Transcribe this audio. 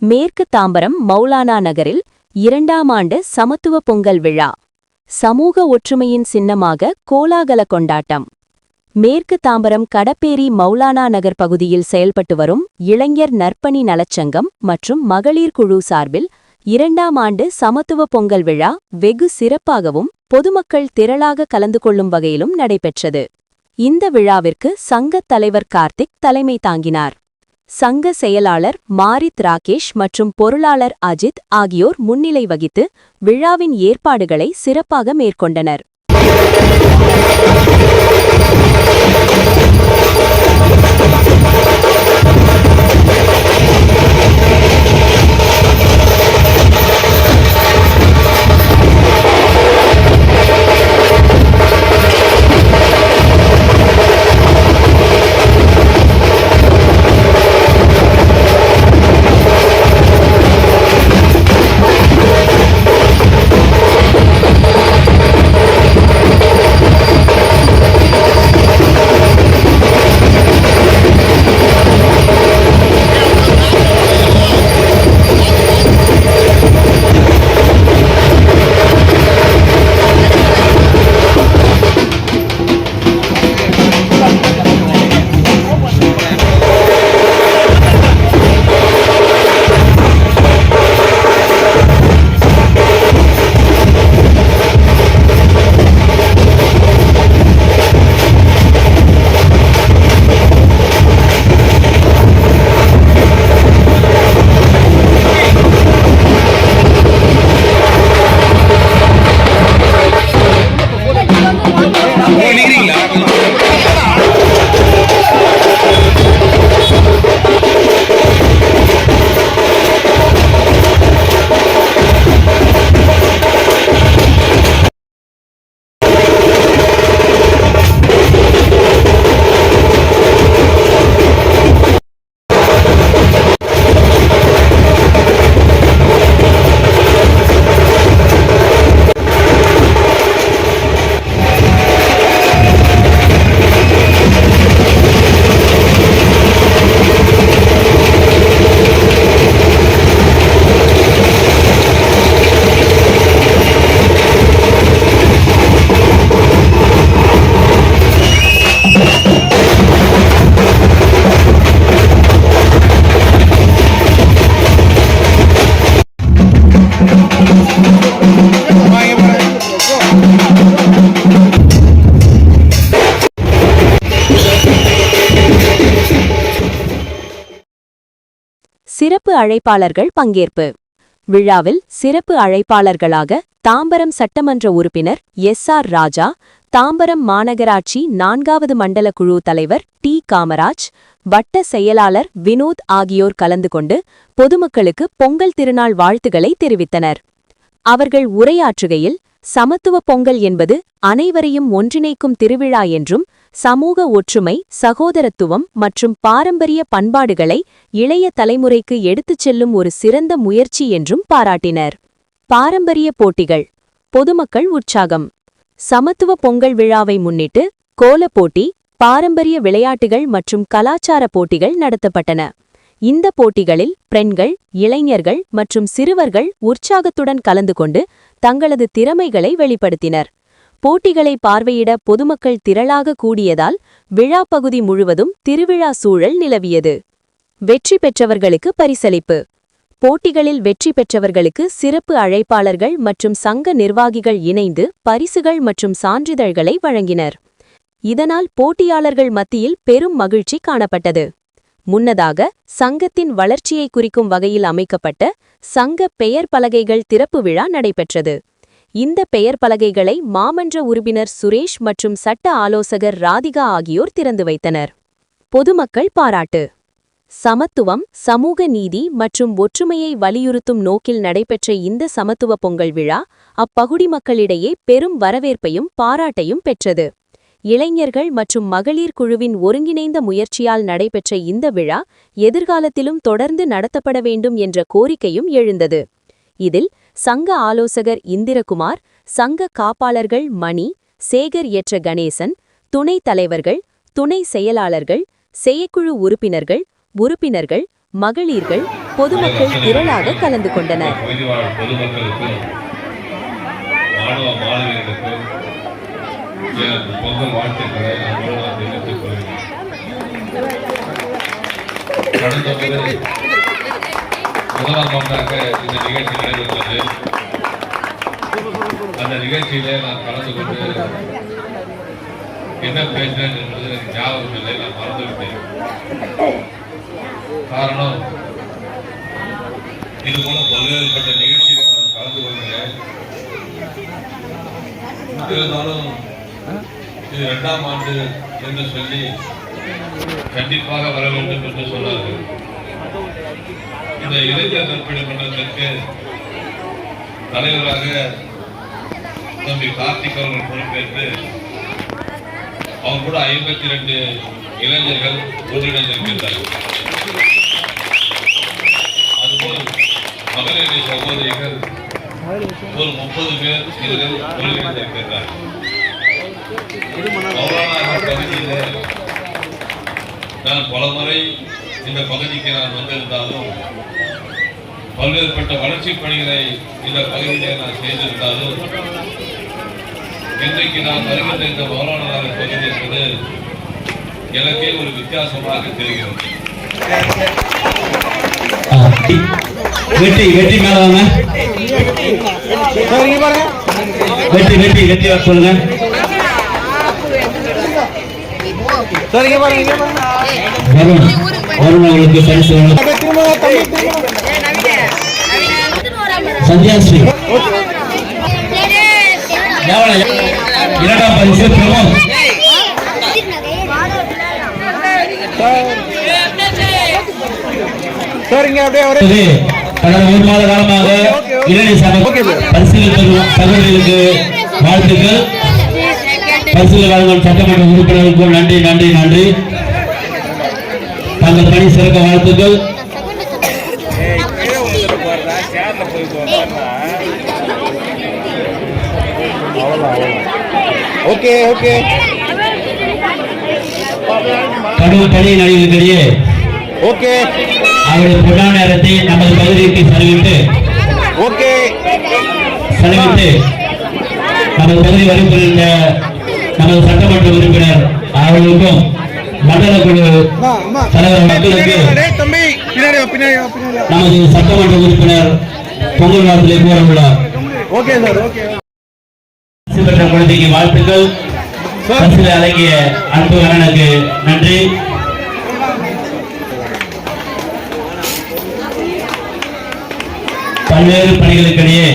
மேற்கு தாம்பரம் மௌலானா நகரில் 2ஆம் ஆண்டு சமத்துவ பொங்கல் விழா. சமூக ஒற்றுமையின் சின்னமாக கோலாகல கொண்டாட்டம். மேற்கு தாம்பரம் கடப்பேரி மௌலானா நகர் பகுதியில் செயல்பட்டு வரும் இளைஞர் நற்பணி நலச்சங்கம் மற்றும் மகளிர் குழு சார்பில் 2ஆம் ஆண்டு சமத்துவ பொங்கல் விழா வெகு சிறப்பாகவும் பொதுமக்கள் திரளாக கலந்து கொள்ளும் வகையிலும் நடைபெற்றது. இந்த விழாவிற்கு சங்கத் தலைவர் கார்த்திக் தலைமை தாங்கினார். சங்க செயலாளர் மாரித் ராகேஷ் மற்றும் பொருளாளர் அஜித் ஆகியோர் முன்னிலை வகித்து விழாவின் ஏற்பாடுகளை சிறப்பாக மேற்கொண்டனர். சிறப்பு அழைப்பாளர்கள் பங்கேற்பு. விழாவில் சிறப்பு அழைப்பாளர்களாக தாம்பரம் சட்டமன்ற உறுப்பினர் எஸ்.ஆர். ராஜா, தாம்பரம் மாநகராட்சி 4வது மண்டல குழு தலைவர் டி. காமராஜ், வட்ட செயலாளர் வினோத் ஆகியோர் கலந்து கொண்டு பொதுமக்களுக்கு பொங்கல் திருநாள் வாழ்த்துக்களை தெரிவித்தனர். அவர்கள் உரையாற்றுகையில், சமத்துவ பொங்கல் என்பது அனைவரையும் ஒன்றிணைக்கும் திருவிழா என்றும், சமூக ஒற்றுமை, சகோதரத்துவம் மற்றும் பாரம்பரிய பண்பாடுகளை இளைய தலைமுறைக்கு எடுத்துச் செல்லும் ஒரு சிறந்த முயற்சி என்றும் பாராட்டினர். பாரம்பரிய போட்டிகள். பொதுமக்கள் உற்சாகம். சமத்துவ பொங்கல் விழாவை முன்னிட்டு கோலப் போட்டி, பாரம்பரிய விளையாட்டுகள் மற்றும் கலாச்சார போட்டிகள் நடத்தப்பட்டன. இந்த போட்டிகளில் பெண்கள், இளைஞர்கள் மற்றும் சிறுவர்கள் உற்சாகத்துடன் கலந்து கொண்டு தங்களது திறமைகளை வெளிப்படுத்தினர். போட்டிகளை பார்வையிட பொதுமக்கள் திரளாக கூடியதால் விழா பகுதி முழுவதும் திருவிழா சூழல் நிலவியது. வெற்றி பெற்றவர்களுக்கு பரிசளிப்பு. போட்டிகளில் வெற்றி பெற்றவர்களுக்கு சிறப்பு அழைப்பாளர்கள் மற்றும் சங்க நிர்வாகிகள் இணைந்து பரிசுகள் மற்றும் சான்றிதழ்களை வழங்கினர். இதனால் போட்டியாளர்கள் மத்தியில் பெரும் மகிழ்ச்சி காணப்பட்டது. முன்னதாக சங்கத்தின் வளர்ச்சியை குறிக்கும் வகையில் அமைக்கப்பட்ட சங்க பெயர் பலகைகள் திறப்பு விழா நடைபெற்றது. இந்த பெயர் பலகைகளை மாமன்ற உறுப்பினர் சுரேஷ் மற்றும் சட்ட ஆலோசகர் ராதிகா ஆகியோர் திறந்து வைத்தனர். பொதுமக்கள் பாராட்டு. சமத்துவம், சமூக நீதி மற்றும் ஒற்றுமையை வலியுறுத்தும் நோக்கில் நடைபெற்ற இந்த சமத்துவ பொங்கல் விழா அப்பகுதி மக்களிடையே பெரும் வரவேற்பையும் பாராட்டையும் பெற்றது. இளைஞர்கள் மற்றும் மகளிர் குழுவின் ஒருங்கிணைந்த முயற்சியால் நடைபெற்ற இந்த விழா எதிர்காலத்திலும் தொடர்ந்து நடத்தப்பட வேண்டும் என்ற கோரிக்கையும் எழுந்தது. இதில் சங்க ஆலோசகர் இந்திரகுமார், சங்க காப்பாளர்கள் மணி, சேகர் எற்ற கணேசன், துணைத் தலைவர்கள், துணை செயலாளர்கள், செயற்குழு உறுப்பினர்கள், மகளிர்கள், பொதுமக்கள் திரளாக கலந்து கொண்டனர். பொங்கல் வாழ்த்துக்களை தெரிவித்துக் கொள்கிறேன். கடந்த முறை முதலாம் ஆண்டாக இந்த நிகழ்ச்சி நடைபெற்றது. அந்த நிகழ்ச்சியிலே நான் கலந்து கொண்டு என்ன பேசினேன் என்பது எனக்கு ஞாபகம் இல்லை, நான் மறந்துவிட்டேன். காரணம், இது போல பல்வேறுபட்ட நிகழ்ச்சிகளை நான் கலந்து கொள்கிறேன். இருந்தாலும் இது 2ஆம் ஆண்டு என்று சொல்லி கண்டிப்பாக வர வேண்டும் என்று சொன்னார்கள். இந்த இளைஞர் நற்பணி மன்றத்திற்கு தலைவராக தம்பி கார்த்திக் அவர்கள் பொறுப்பேற்று அவங்க கூட 52 இளைஞர்கள் ஒன்றிணைந்திருக்கின்றார்கள். அதுபோல் மகளிர் சகோதரிகள் ஒரு 30 பேர் இதில் ஒருங்கிணைந்திருக்கிறார்கள். பகுதியிலே நான் பலமுறை இந்த பகுதிக்கு நான் வந்திருந்தாலும், பல்வேறுபட்ட வளர்ச்சி பணிகளை இந்த பகுதியிலே நான் செய்திருந்தாலும், இன்றைக்கு நான் வருகின்ற இந்த மௌலானார் பகுதி என்பது எனக்கே ஒரு வித்தியாசமாக தெரிகிறது. வெட்டி வெட்டி மேல வாங்க, வெட்டி வெட்டி வெட்டி சொல்லுங்க. வருணங்களுக்கு பரிசு சந்தியாஸ்ரீ 2ஆம் பரிசு பிரமோத். கடந்த 1 மாத காலமாக இளைஞர் சங்க பரிசுகள் பெறும் சகோதரிகளுக்கு வாழ்த்துக்கள். பரிசுகள் வழங்கும் சட்டமன்ற உறுப்பினர்களுக்கும் நன்றி நன்றி நன்றி. தங்கள் பணி சிறக்க வாழ்த்துக்கள். கடவுள் பணி நடைபெறுகிறையே அவருடைய பொன்னான நேரத்தை நமது பகுதிக்கு செலவிட்டு நமது பகுதி வருகின்ற நமது சட்டமன்ற உறுப்பினர் அவர்களுக்கும் மண்டல குழு தலைவர் மக்களுக்கு நமது சட்டமன்ற உறுப்பினர் பொங்கல் வாழ்த்துக்களை கூற உள்ளார். பெற்ற குழந்தைக்கு வாழ்த்துக்கள். பரிசில் அடங்கிய அன்பு கண்ணனுக்கு நன்றி. பல்வேறு பணிகளுக்கிடையே